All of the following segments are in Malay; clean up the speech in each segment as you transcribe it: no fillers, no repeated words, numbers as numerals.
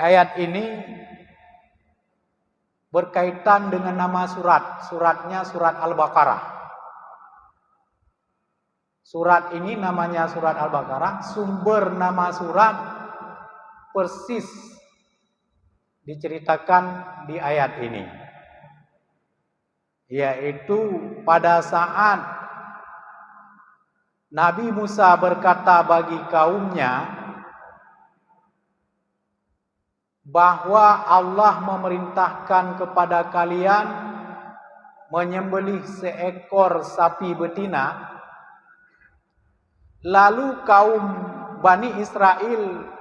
ayat ini berkaitan dengan nama surat. Suratnya surat Al-Baqarah. Surat ini namanya surat Al-Baqarah. Sumber nama surat persis diceritakan di ayat ini, yaitu pada saat Nabi Musa berkata bagi kaumnya bahwa Allah memerintahkan kepada kalian menyembelih seekor sapi betina. Lalu kaum Bani Israel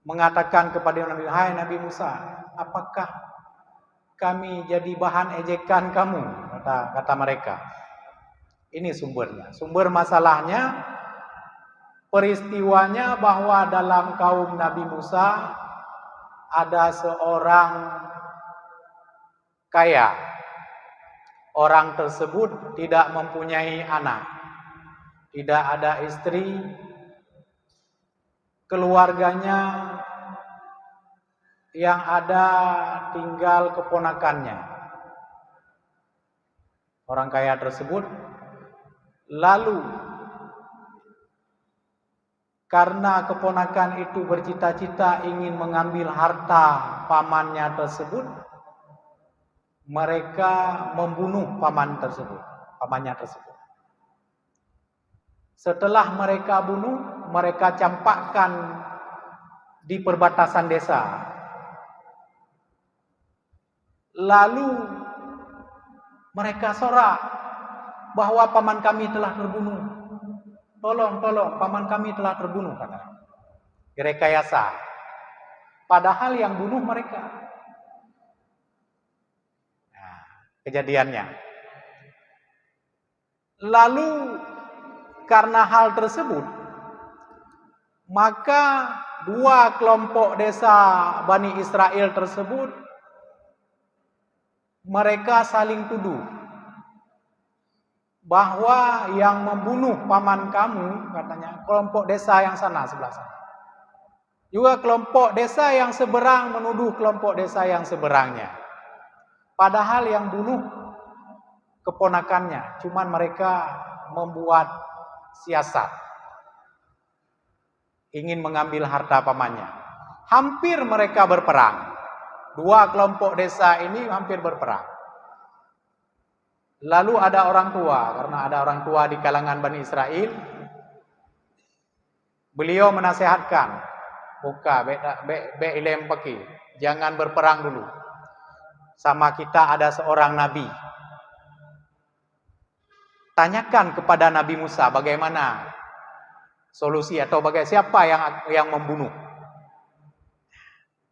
mengatakan kepada Nabi, "Hai Nabi Musa, apakah kami jadi bahan ejekan kamu?" kata mereka. Ini sumbernya. Sumber masalahnya, peristiwanya bahwa dalam kaum Nabi Musa ada seorang kaya. Orang tersebut tidak mempunyai anak, tidak ada istri, keluarganya yang ada tinggal keponakannya. Orang kaya tersebut lalu karena keponakan itu bercita-cita ingin mengambil harta pamannya tersebut, mereka membunuh pamannya tersebut. Setelah mereka bunuh, mereka campakkan di perbatasan desa. Lalu mereka sorak bahwa paman kami telah terbunuh. Tolong, paman kami telah terbunuh, kata. Direkayasa. Padahal yang bunuh mereka. Nah, kejadiannya. Lalu karena hal tersebut, maka dua kelompok desa Bani Israel tersebut mereka saling tuduh bahwa yang membunuh paman kamu, katanya, kelompok desa yang sana sebelah sana. Juga kelompok desa yang seberang menuduh kelompok desa yang seberangnya. Padahal yang bunuh keponakannya, cuman mereka membuat siasat ingin mengambil harta pamannya. Hampir mereka berperang. Dua kelompok desa ini hampir berperang. Lalu ada orang tua, karena ada orang tua di kalangan Bani Israel, beliau menasihatkan, buka be ilem peki, jangan berperang dulu. Sama kita ada seorang nabi. Tanyakan kepada Nabi Musa bagaimana solusi atau siapa yang membunuh.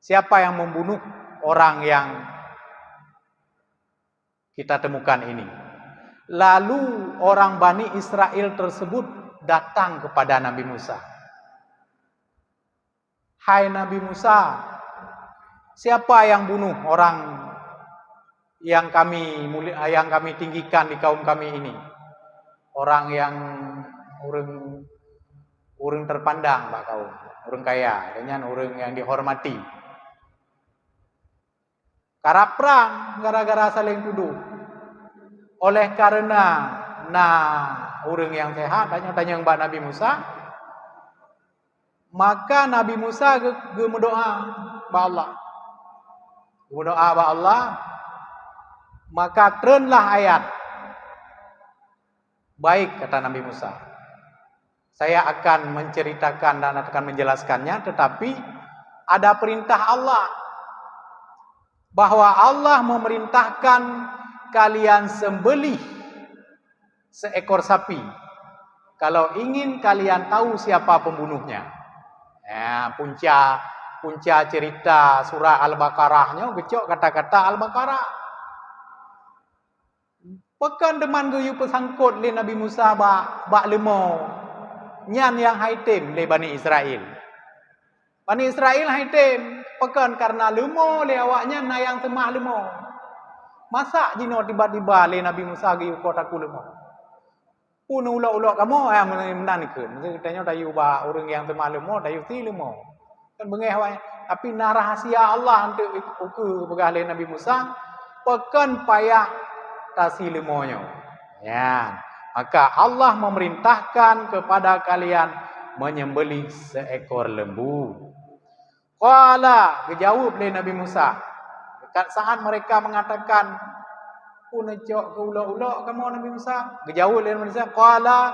Siapa yang membunuh orang yang kita temukan ini. Lalu orang Bani Israel tersebut datang kepada Nabi Musa. Hai Nabi Musa, siapa yang bunuh orang yang kami tinggikan di kaum kami ini? Orang yang urang terpandang Pak kaum, urang kaya, dengan urang yang dihormati. Karena perang gara-gara saling tuduh. Oleh karena urang yang sehat tanya Mbak Nabi Musa, maka Nabi Musa berdoa ba Allah. Berdoa ba Allah, maka turunlah ayat. Baik, kata Nabi Musa. Saya akan menceritakan dan akan menjelaskannya, tetapi ada perintah Allah bahwa Allah memerintahkan kalian sembelih seekor sapi kalau ingin kalian tahu siapa pembunuhnya. Ya, punca cerita surah Al-Baqarahnya gecok kata-kata Al-Baqarah. Pekan deman geyu pesangkut le Nabi Musa ba lemo nyan yang haitim le Bani Israel. Bani Israel haitim pekan karena lemo le awaknya na yang temah lemo. Masa jino tiba-tiba le Nabi Musa geyu kotaku lemo. Pun ulok-ulok kamu yang menan ikut. Katanya tayu ba orang yang temah lemo tayu ti lemo. Kan bengeh wae. Tapi nah rahasia Allah untuk uku begah Nabi Musa, pekan payah tasi lemonyo. Ya. Maka Allah memerintahkan kepada kalian menyembelih seekor lembu. Qala, dijawab oleh Nabi Musa. Saat mereka mengatakan, "Punecok ke ulo-ulo kamu Nabi Musa?" Dijawab oleh Nabi Musa, "Qala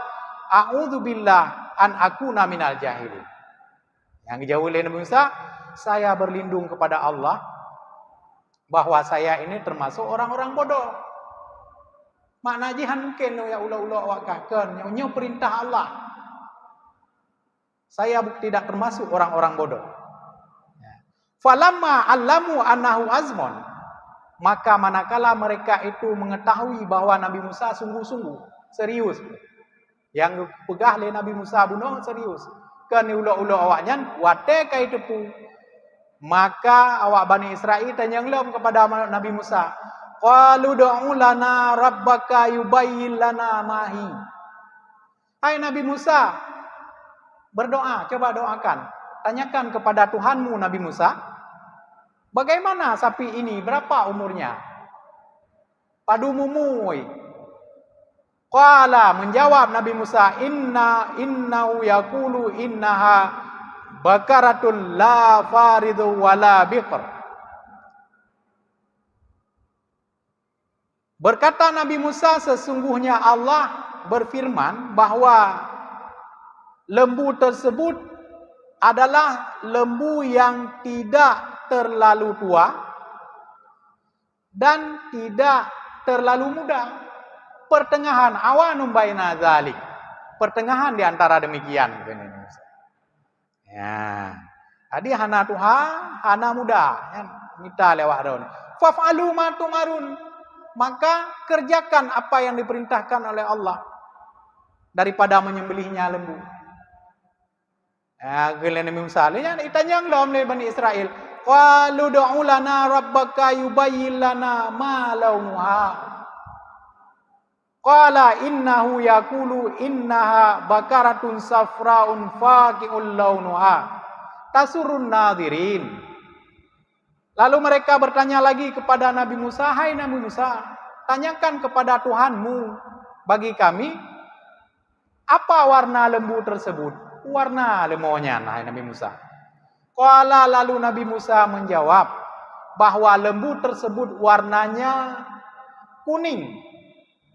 a'udzubillah an akuna minal jahilin." Yang dijawab oleh Nabi Musa, "Saya berlindung kepada Allah bahwa saya ini termasuk orang-orang bodoh." Makna jihan mungkin ya ulo-ulo awak kahkan, nyo perintah Allah. Saya tidak termasuk orang-orang bodoh. Falamma allamu annahu azmon, maka manakala mereka itu mengetahui bahwa Nabi Musa sungguh-sungguh serius, yang pegah le Nabi Musa bunuh serius, kan ulo-ulo awaknya wate kai tepu, maka awak Bani Israel tanya ngelom kepada Nabi Musa, qalu du'u lana rabbaka yubayyin lana mahi. Hai Nabi Musa, berdoa, coba doakan, tanyakan kepada Tuhanmu Nabi Musa, bagaimana sapi ini, berapa umurnya? Padumumui. Qala, menjawab Nabi Musa, innahu yaqulu innaha bakaratul la faridu wala biqr. Berkata Nabi Musa, sesungguhnya Allah berfirman bahwa lembu tersebut adalah lembu yang tidak terlalu tua dan tidak terlalu muda. Pertengahan, awanum baina dzalik. Pertengahan di antara demikian. Ya. Adi hana tuha, hana muda, ya. Mita lewat daun. Faf'alu ma tumarun. Maka kerjakan apa yang diperintahkan oleh Allah daripada menyembelihnya lembu. Ya, Nabi Musa nya ditanya oleh Bani Israel, qalu du'u lana rabbaka yubayyin lana ma launuha. Qala innahu yaqulu innaha bakaratun safraun faqi'ul launuha tasurrun nadirin. Lalu mereka bertanya lagi kepada Nabi Musa, hai Nabi Musa, tanyakan kepada Tuhanmu bagi kami, apa warna lembu tersebut? Warna lemonya, hai Nabi Musa. Qala, lalu Nabi Musa menjawab bahwa lembu tersebut warnanya kuning.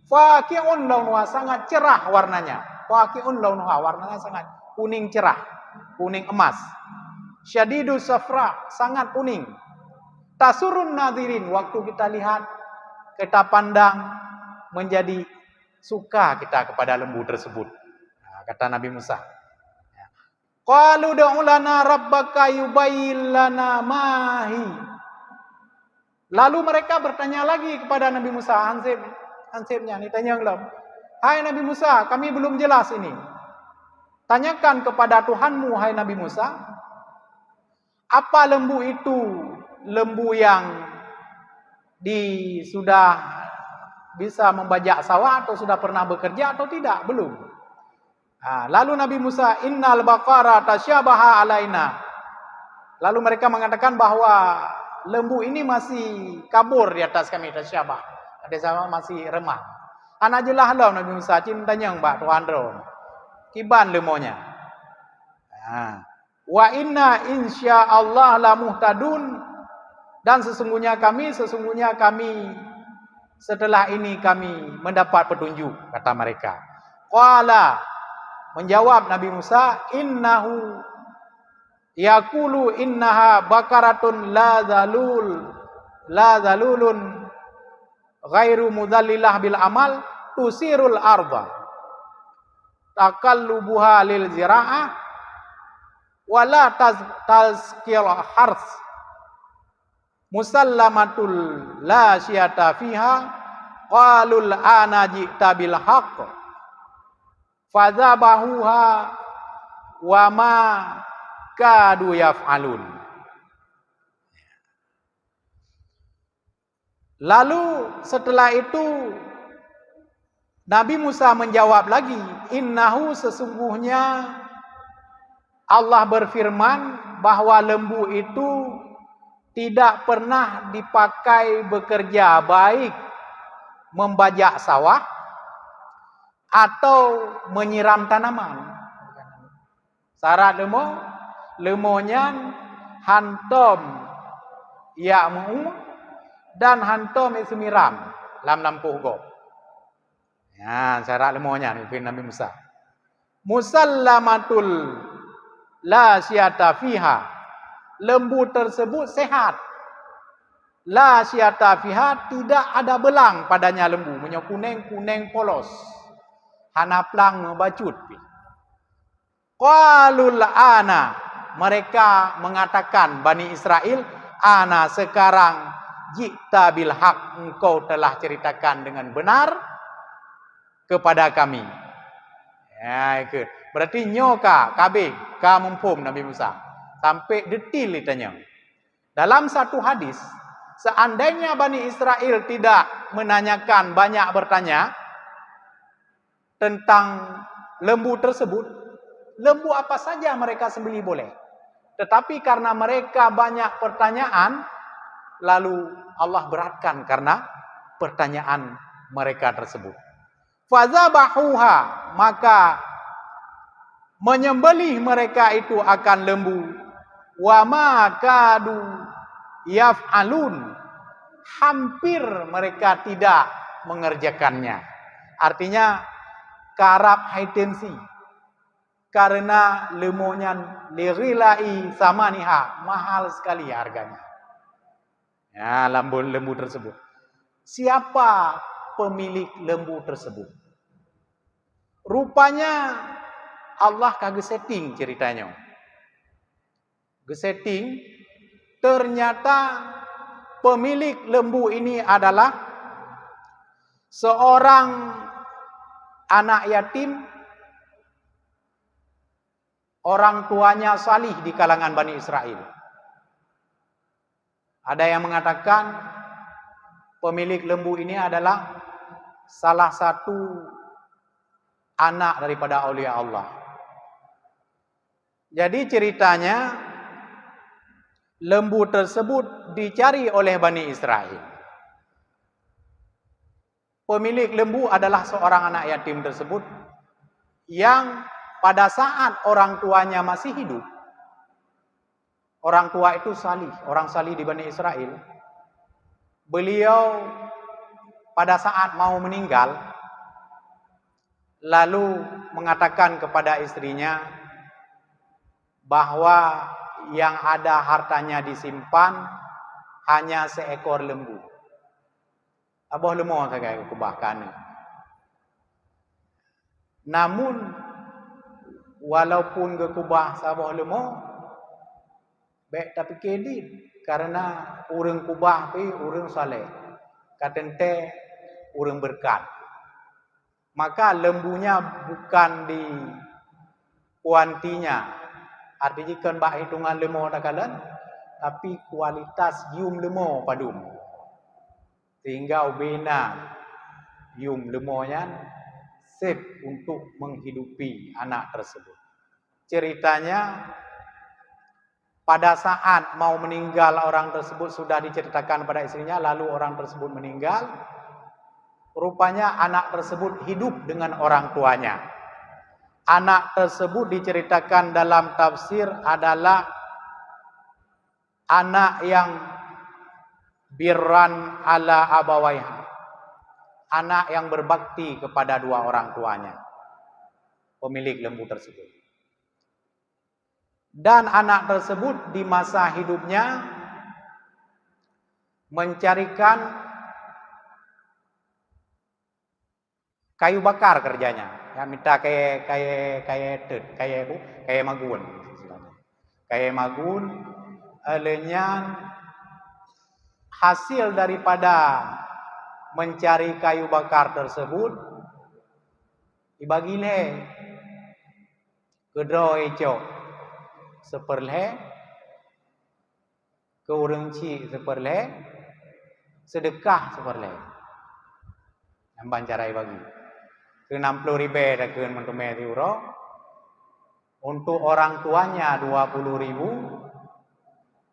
Faqi'un launuha, sangat cerah warnanya. Faqi'un launuha, warnanya sangat kuning cerah, kuning emas. Syadidus safra, sangat kuning. Tasurun nadirin, waktu kita lihat, kita pandang, menjadi suka kita kepada lembu tersebut. Nah, kata Nabi Musa. Qalu du'u lana rabbaka yubayyin lana mahi. Lalu mereka bertanya lagi kepada Nabi Musa, hansipnya, ditanya belum? Hai Nabi Musa, kami belum jelas ini. Tanyakan kepada Tuhanmu, hai Nabi Musa, apa lembu itu? Lembu yang sudah bisa membajak sawah atau sudah pernah bekerja atau tidak? Belum. Lalu Nabi Musa, innal baqara tasyabaha alaina. Lalu mereka mengatakan bahwa lembu ini masih kabur di atas kami, tasyabah. Ada sama masih remah. Anak jelah lah Nabi Musa, cintanya mbak Tuhan rom. Kiban lemonya. Wa inna insya Allah la muhtadun. Dan sesungguhnya kami setelah ini kami mendapat petunjuk, kata mereka. Qala, menjawab Nabi Musa, innahu yaqulu innaha bakaratun la zalulun ghairu mudhallilah bil amal tusirul arda takallubuha lil zira'ah wala tazkil hars musallamatul la syiyata fiha qalul ana ji'ta bil haqq fadzabahuha wa ma kadu yaf'alun. Lalu setelah itu Nabi Musa menjawab lagi, innahu, sesungguhnya Allah berfirman bahwa lembu itu tidak pernah dipakai bekerja, baik membajak sawah atau menyiram tanaman. Syarat lemonya hantom ya mu dan hantom semiram lam lampuh go. Ya, syarat lemonya Nabi Musa. Musallamatul la syata fiha. Lembu tersebut sehat. La syata fiha, tidak ada belang padanya lembu. Punya kuning polos. Hana plang ngebacut. Qalul ana, mereka mengatakan Bani Israel, ana sekarang jikta bil haq, engkau telah ceritakan dengan benar kepada kami. Ya, itu. Berarti nyoka kabe ka mumpum Nabi Musa. Sampai detil ditanya. Dalam satu hadis, seandainya Bani Israel tidak menanyakan, banyak bertanya tentang lembu tersebut, lembu apa saja mereka sembelih boleh. Tetapi karena mereka banyak pertanyaan, lalu Allah beratkan karena pertanyaan mereka tersebut. Fazabahuha, maka menyembelih mereka itu akan lembu. Wa ma kadu yaf'alun, hampir mereka tidak mengerjakannya. Artinya karab haitensi, karena lemonya lirilai samaniha, mahal sekali harganya. Ya, lembu tersebut. Siapa pemilik lembu tersebut? Rupanya Allah kagak setting ceritanya. Gesetting, ternyata pemilik lembu ini adalah seorang anak yatim, orang tuanya salih di kalangan Bani Israel. Ada yang mengatakan pemilik lembu ini adalah salah satu anak daripada aulia Allah. Jadi ceritanya lembu tersebut dicari oleh Bani Israel. Pemilik lembu adalah seorang anak yatim tersebut yang pada saat orang tuanya masih hidup, orang tua itu salih, orang salih di Bani Israel. Beliau pada saat mau meninggal, lalu mengatakan kepada istrinya bahwa yang ada hartanya disimpan hanya seekor lembu. Abah lemah saya kubahkan. Namun walaupun gekubah sabah lemah, baik tapi kedit karena urang kubah pi urang saleh. Katente urang berkat. Maka lembunya bukan di kuantinya. Artinya kan bak hitungan lemah dakalan, tapi kualitas yum lemah padum. Sehingga ubena yum lemahnya sip untuk menghidupi anak tersebut. Ceritanya pada saat mau meninggal orang tersebut sudah diceritakan pada istrinya, lalu orang tersebut meninggal. Rupanya anak tersebut hidup dengan orang tuanya. Anak tersebut diceritakan dalam tafsir adalah anak yang birran ala abawaiha, anak yang berbakti kepada dua orang tuanya, pemilik lembu tersebut. Dan anak tersebut di masa hidupnya mencarikan kayu bakar kerjanya. Ya, minta kayak magun. Kayak magun, alenya hasil daripada mencari kayu bakar tersebut dibagile kedro eco seperle ke urang ci seperle sedekah seperle yang bancarai bagi ke 60.000 dah ke mentume euro untuk orang tuanya 20.000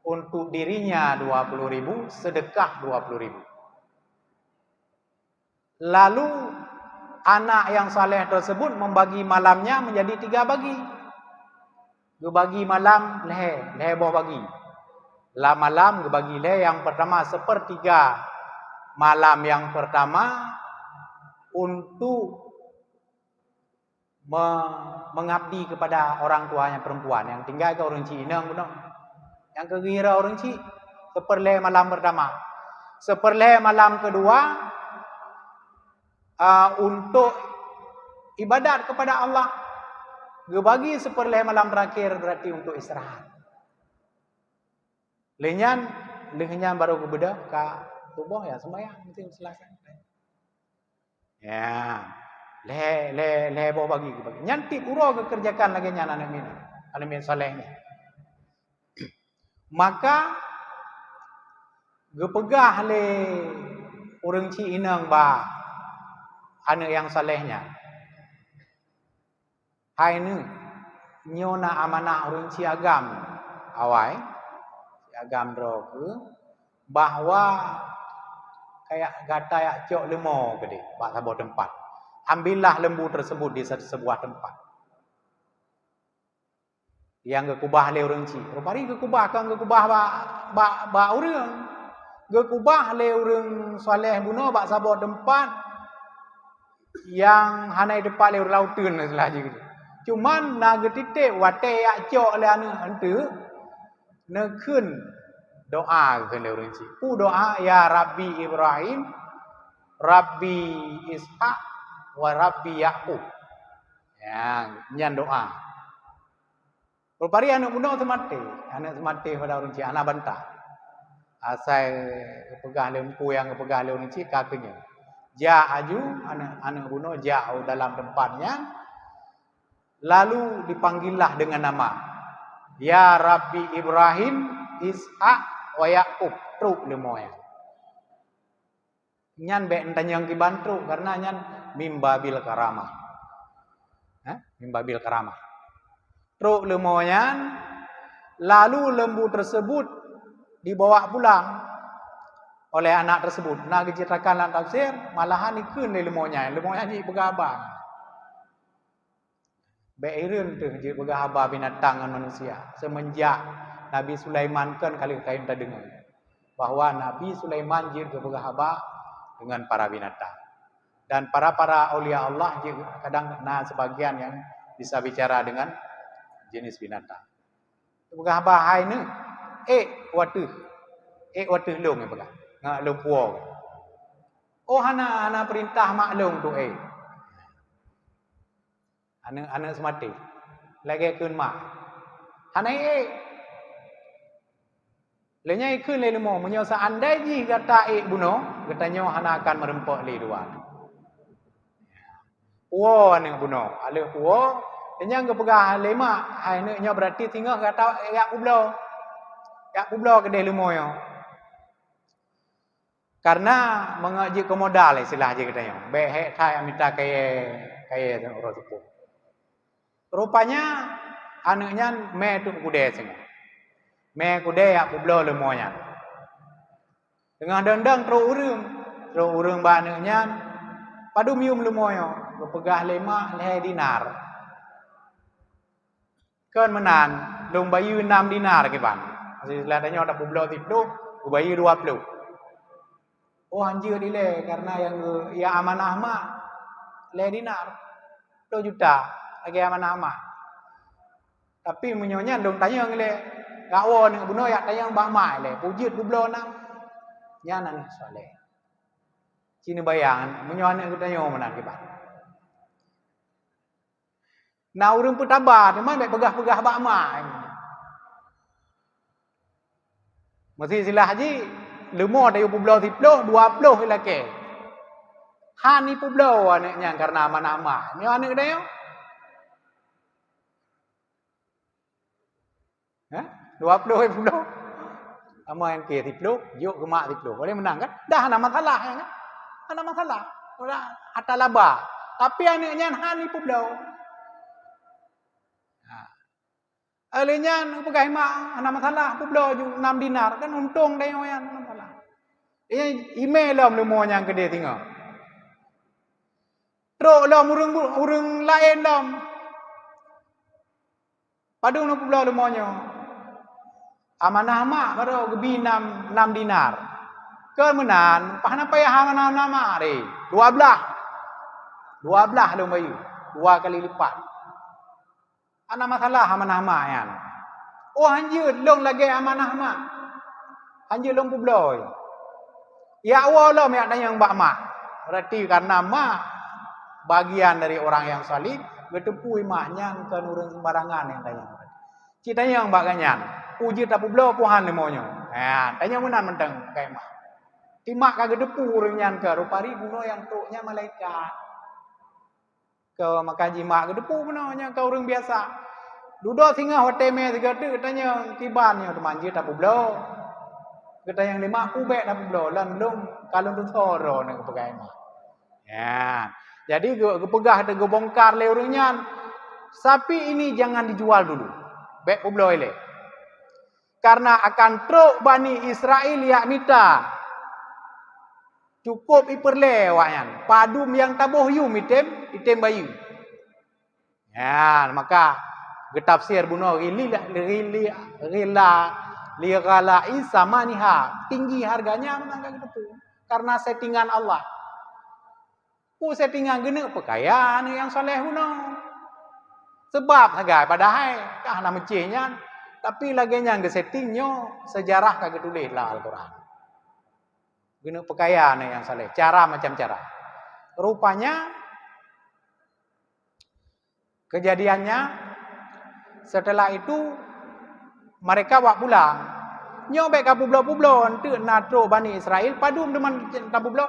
untuk dirinya 20.000, sedekah 20.000. Lalu anak yang saleh tersebut membagi malamnya menjadi 3 bagi. Gebagi malam leher bawah bagi. La malam gebagi leher yang pertama 1/3 malam yang pertama untuk mengabdi kepada orang tuanya perempuan yang tinggal ke orang Cina benar. Yang kegira orang Cina 1/4 malam pertama. 1/4 malam kedua untuk ibadat kepada Allah. Gebagi 1/4 malam terakhir berarti untuk istirahat. Lehnyan baru gebeda ke tubuh ya sembahyang mesti selesai. Ya. Le bawa bagi. Nyantik uro kekerjakan lagi nya anak min salehnya. Maka gepegah le orang Cina ba anak yang salehnya. Hai ni nyona amanah orang Ciagam awai Ciagam droge bahwa kayak gata yak cok lemo gede bak sabo tempat. Ambillah lembu tersebut di sebuah tempat. Yang gekubah le orang Ci. Rupari gekubah kan gekubah ba urang. Gekubah le orang saleh buno bak sabo tempat yang hanai depan le lautun selaji gitu. Cuman na getitik wate yak cok le anu henteu ne keun doa ke le orang Ci. Pu doa ya Rabbi Ibrahim, Rabbi Ishak, wa Rabbi Yaqub. Ya, nyan doa. Rupari anak buno semate pada orang Ci anak bantah. Asal pegah lempu yang pegah le orang Ci kakinya. Ja aju anak buno jauh dalam tempatnya. Lalu dipanggillah dengan nama ya Rabbi Ibrahim, Ishak, wa Yaqub. Truk lemoya. Nyan be entanyang ki bantu karena nyan mimbabil karamah. Mimbabil karamah. Truk lemoyan, lalu lembu tersebut dibawa pulang oleh anak tersebut. Nak diceritakan dalam tafsir, malahan ikun lemonya ni begabang. Beireun teh je begahaba binatang dan manusia. Semenjak Nabi Sulaiman kan kali kain tak dengar bahwa Nabi Sulaiman je begahaba dengan para binatang. Dan para aulia Allah je kadang sebagian yang bisa bicara dengan jenis binatang. Begahaba hai ne watuh long begah. Ngak lumpuo. Oh hana perintah maklum tu anak semati. Lagi keun mak. Hanai lenya ikun le lemo menyo seandai ji kata buno, katanya hana akan merempok le dua. Puo ning buno, ale puo, lenya ngepegah lema, hai nya berarti tinggal kata yak kublo. Yak kublo kedai lemo yo. Karena mengaji ke modal istilah je katanya. Be hek thai minta kaya orang sepuh. Rupanya anaknya me tu kude sing. Me kude yak kublo lemonya. Dengan dendang terus urang ba anaknya padu mium lemoyo, bepegah lema leh dinar. Kan menan, dong bayu 6 dinar ke bang. Istilah tanya tak kublo 10, bayu 20. Oh anjir dile karena yang amanah mah le dinar 2 juta lagi amanah mah. Tapi menyonya dong tanya ngile gawo ning buno ya tanya bak mai le pujit bublo nang nyanan saleh. Cini bayangan menyonya tanya mana ke bang. Nah urang putabar memang baik pegah-pegah bak mai. Mesti silah haji lemo dari publo 10, 20 lagi. Hani publo anaknya karena amanah. Ni anak dia yo. 20 publo. Ama yang ke 10, yuk ke mak 10. Boleh menang kan? Dah ada masalah ya kan? Ada masalah. Ora hatta laba. Tapi anaknya hani publo. Alenya pegai mak ana masalah publo ju 6 dinar kan untung dai oyan masalah. Email lam lemo yang gede tinggal. Trok lam urang lain lam. Padu no publo lemonyo. Amanah mak baru gebi 6 dinar. Kemenan pahana payah amanah nama re. 12 lom bayu. 2 kali lipat. Ana masalah amanah mak yan. Oh hanjut long lagi amanah mak. Hanjut long publoy. Ya Allah mak yang bak mak. Berarti karena mak bagian dari orang yang salih, betepui maknya ke nurun sembarangan yang tanya. Cita yang bak ganyan. Puji tak publo puhan lemonyo. Ya, tanya menan menteng kayak mak. Timak kagak depu renyan ke rupari buno yang truknya malaikat. Kau makan jimak ke depu menanya kau orang biasa. Duduk singa hotel me tiga tu tanya tibannya tu manjir tak publo. Kita yang lima kubek tak publo lan belum kalau tu soro nak pakai mak. Ya. Jadi gue pegah gue bongkar le orangnya. Sapi ini jangan dijual dulu. Bek publo ile. Karena akan truk Bani Israel ya mita. Cukup iperlewayan. Padum yang tabuh yu item bayu. Ya, maka getafsir buno rila samaniha. Tinggi harganya menangga gitu. Karena settingan Allah. Settingan gini pakaian yang soleh buno. Sebab harga padahal kah nama mencihnya. Tapi lagi yang settingnya sejarah kagak tulis lah Al-Quran. Guna pakaian yang saleh. Cara macam cara. Rupanya kejadiannya setelah itu mereka wak pulang. Nyobek ke publo-publo untuk natro Bani Israel. Padum dengan publo.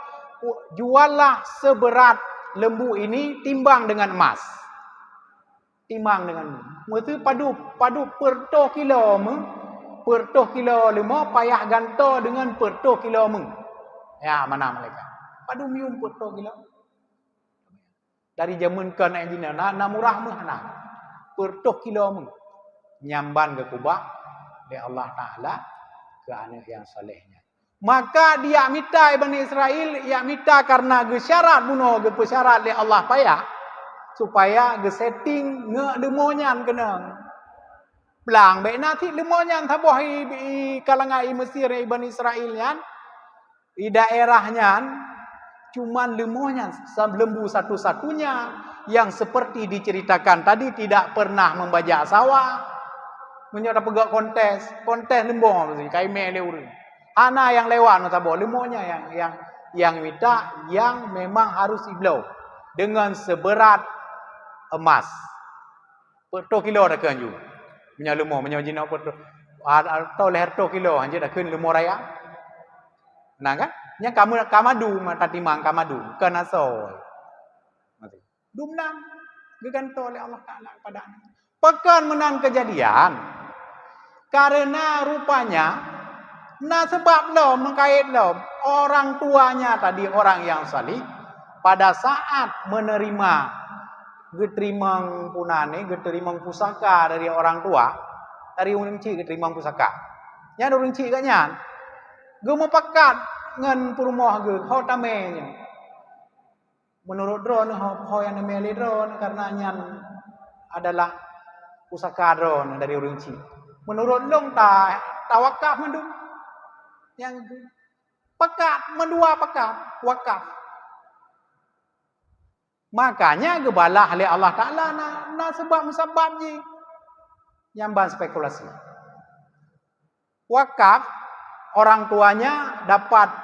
Juallah seberat lembu ini timbang dengan emas. Timbang dengan emas. Padu per 2 kilo. Per 2 kilo 5 payah ganto dengan per 2 kilo meng. Ya, mana mereka? Padu mium per 2 kilo. Dari zaman kan engineer na murah mah na. Per 2 kilo meng. Nyamban ke kubah oleh Allah Taala ke anak yang salehnya. Maka dia minta Bani Israel, ya minta karena ge syarat buno ge persyarat oleh Allah payah supaya ge setting nge demonyan kena. Pelang baik nanti demonyan taboh i kalangan i Mesir i Bani Israel yan. Di daerahnya cuman lemonyan lembu satu-satunya yang seperti diceritakan tadi tidak pernah membajak sawah. Menyata pegak kontes lembu kai mele urang. Ana yang lewat taboh lemonya yang minta yang memang harus iblau dengan seberat emas. Per 2 kilo dah kan ju. Punya lembu punya jina per atau leher 2 kilo hanya dah kan lembu raya. Nah kan? Nya kamadu tatimang kamadu kena soy. Dumnam diganto oleh Allah Taala kepada anak. Pekan menang kejadian. Karena rupanya nah sebab lo mengkait lo orang tuanya tadi orang yang salih pada saat menerima geterimang punane geterimang pusaka dari orang tua dari urang cik geterimang pusaka. Nya urang cik katnya ge mau pakat ngan perumah ge ho tamenya. Menurut drone ho yang namanya drone karena nyan adalah pusaka drone dari urang cik. Menurut long tawakaf mendung yang pekat mendua pekat wakaf. Makanya gebalah oleh Allah Taala na sebab je nyamban spekulasi. Wakaf orang tuanya dapat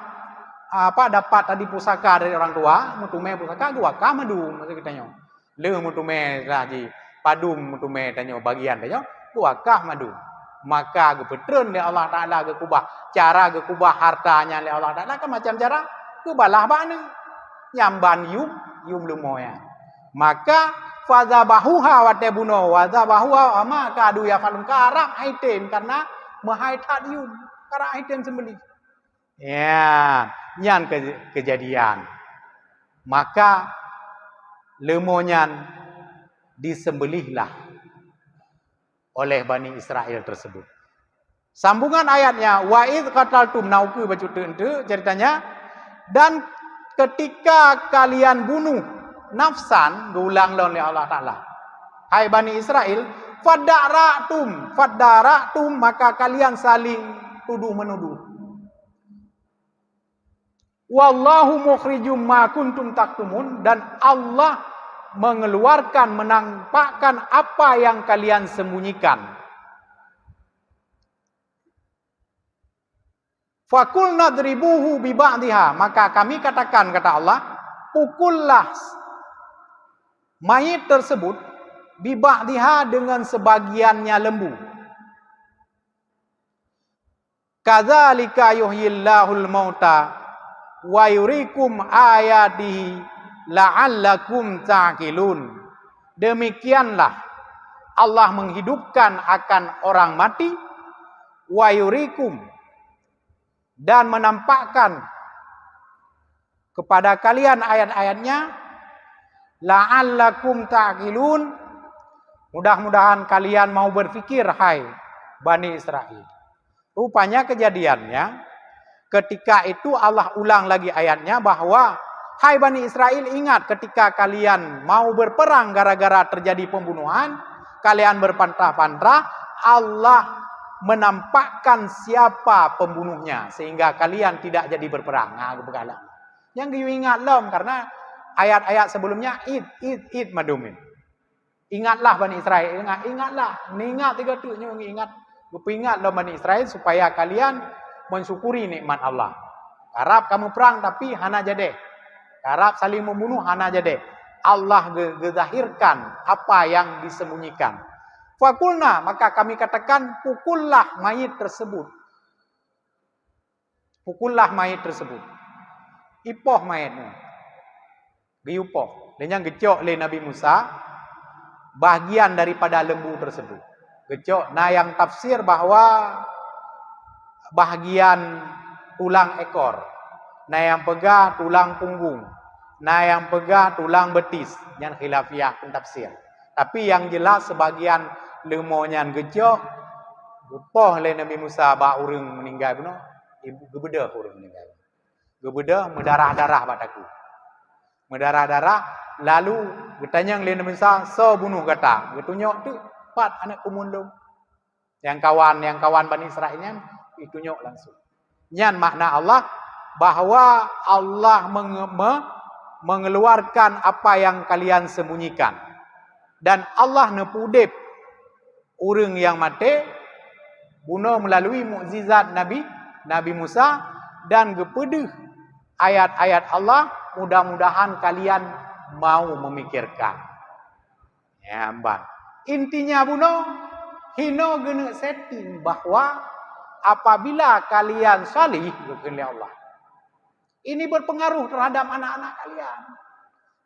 tadi pusaka dari orang tua, mutume pusaka wakaf madu maksud kita nyo. Le mutume raji padum mutume tanyo bagian tanyo wakaf madu. Maka gepetreun oleh Allah Taala ge kubah cara ge kubah hartanya oleh Allah Taala kan macam cara gebalah bane nyamban yum lumoya. Maka fazabahuha wa tabuno wa zabahuha ama kadu ya falun karam item karena mahaitat yum karena item sembelih. Ya, nyan kejadian. Maka lemonyan disembelihlah oleh Bani Israel tersebut. Sambungan ayatnya, wa id qataltum nauku baca tu ceritanya, dan ketika kalian bunuh nafsan, diulang oleh Allah Taala. Hai Bani Israel, fadaratum maka kalian saling tuduh menuduh. Wallahu mukhrijum ma kuntum taktumun, dan Allah mengeluarkan, menampakkan apa yang kalian sembunyikan. Fakul nadribuhu bi ba'dihha, maka kami katakan, kata Allah, pukullah mayit tersebut bi ba'dihha dengan sebagiannya lembu. Kadzalika yuhyillahul mauta wa yuriikum ayatihi la'allakum ta'qilun. Demikianlah Allah menghidupkan akan orang mati, wa yuriikum, dan menampakkan kepada kalian ayat-ayatnya, la'allakum ta'qilun, mudah-mudahan kalian mau berfikir, hai Bani Israel. Rupanya kejadiannya ketika itu Allah ulang lagi ayatnya bahwa, hai Bani Israel, ingat ketika kalian mau berperang gara-gara terjadi pembunuhan, kalian berpantah-pantah, Allah menampakkan siapa pembunuhnya sehingga kalian tidak jadi berperang. Nah, begalah. Yang you ingat lom karena ayat-ayat sebelumnya id madumin. Ingatlah Bani Israel, ingatlah. Ingat tiga tu ingat. Ingat lom Bani Israel supaya kalian mensyukuri nikmat Allah. Harap kamu perang tapi hana jadi. Harap saling membunuh hana jadi. Allah gezahirkan apa yang disembunyikan. Fakulna, maka kami katakan, pukullah mayit tersebut. Pukullah mayit tersebut. Ipoh mayitnya. Giupoh. Dan yang gecok oleh Nabi Musa, bagian daripada lembu tersebut. Gecok. Nah yang tafsir bahwa bahagian tulang ekor. Nah yang pegah tulang punggung. Nah yang pegah tulang betis. Yang khilafiyah pun tafsir. Tapi yang jelas sebagian lemonya gejok, gepoh oleh Nabi Musa ba urang meninggal beno, ibu gebedah urang meninggal. Gebedah mendarah-darah bataku. Mendarah-darah lalu bertanya oleh Nabi Musa, "So bunuh kata." Getunyok tu 4 anak kumundung. Yang kawan Bani Israilnya ditunyok langsung. Nyan makna Allah bahwa Allah mengeluarkan apa yang kalian sembunyikan. Dan Allah nepudep orang yang mati bunuh melalui mukjizat Nabi Musa dan gepedeh ayat-ayat Allah, mudah-mudahan kalian mau memikirkan. Ya, mbak. Intinya bunuh hino gene setting bahwa apabila kalian salih oleh Allah, ini berpengaruh terhadap anak-anak kalian.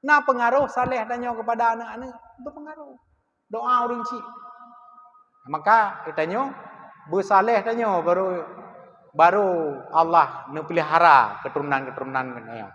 Nah, pengaruh saleh tanya kepada anak-anak berpengaruh. Doa orang cik. Maka kitanya bersaleh tanya baru Allah nepelihara keturunan-keturunan kena.